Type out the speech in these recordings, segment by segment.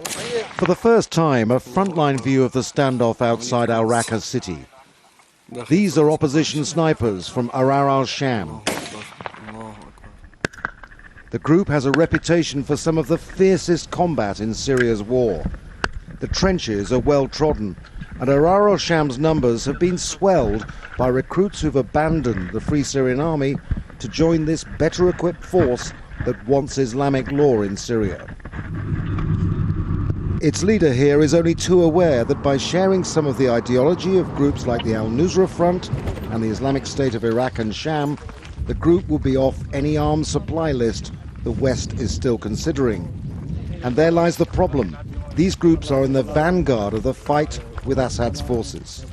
For the first time, a frontline view of the standoff outside Raqqa City. These are opposition snipers from Ahrar al-Sham. The group has a reputation for some of the fiercest combat in Syria's war. The trenches are well trodden, and Ahrar al-Sham's numbers have been swelled by recruits who've abandoned the Free Syrian Army to join this better equipped force that wants Islamic law in Syria. Its leader here is only too aware that by sharing some of the ideology of groups like the Nusra Front and the Islamic State of Iraq and Sham, the group will be off any arms supply list the West is still considering. And there lies the problem. These groups are in the vanguard of the fight with Assad's forces.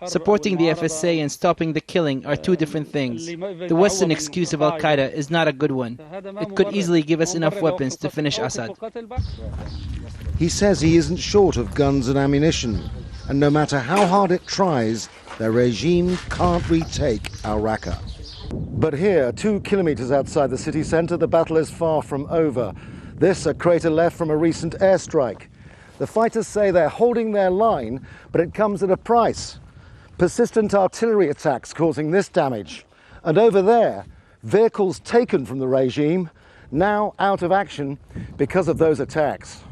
Supporting the FSA and stopping the killing are two different things. The Western excuse of al-Qaeda is not a good one. It could easily give us enough weapons to finish Assad. He says he isn't short of guns and ammunition, and no matter how hard it tries, their regime can't retake Raqqa. But here, 2 kilometers outside the city center, the battle is far from over. This a crater left from a recent airstrike. The fighters say they're holding their line, but it comes at a price. Persistent artillery attacks causing this damage. And over there, vehicles taken from the regime, now out of action because of those attacks.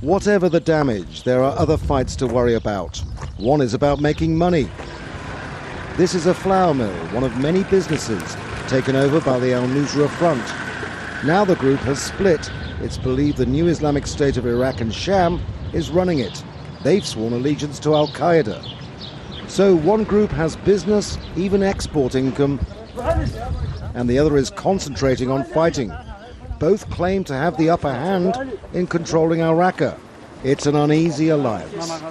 Whatever the damage, there are other fights to worry about. One is about making money. This is a flour mill, one of many businesses taken over by the Nusra Front. Now the group has split. It's believed the new Islamic State of Iraq and Sham is running it. They've sworn allegiance to al-Qaeda. So one group has business, even export income, and the other is concentrating on fighting. Both claim to have the upper hand in controlling Raqqa. It's an uneasy alliance.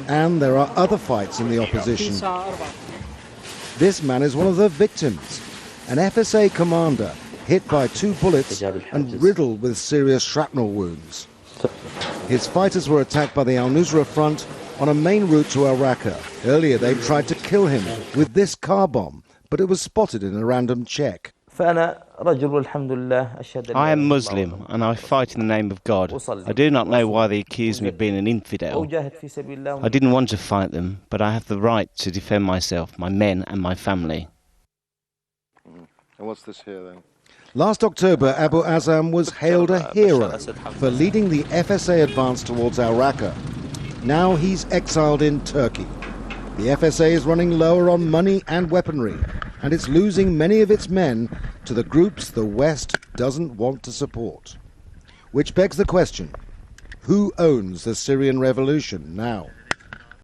And there are other fights in the opposition. This man is one of the victims, an FSA commander hit by 2 bullets and riddled with serious shrapnel wounds. His fighters were attacked by the Nusra Front on a main route to Raqqa. Earlier they tried to kill him with this car bomb, but it was spotted in a random check. I am Muslim and I fight in the name of God. I do not know why they accuse me of being an infidel. I didn't want to fight them, but I have the right to defend myself, my men and my family. And what's this here then? Last October, Abu Azam was hailed a hero for leading the FSA advance towards Raqqa. Now he's exiled in Turkey. The FSA is running lower on money and weaponry, and it's losing many of its men to the groups the West doesn't want to support. Which begs the question, who owns the Syrian revolution now?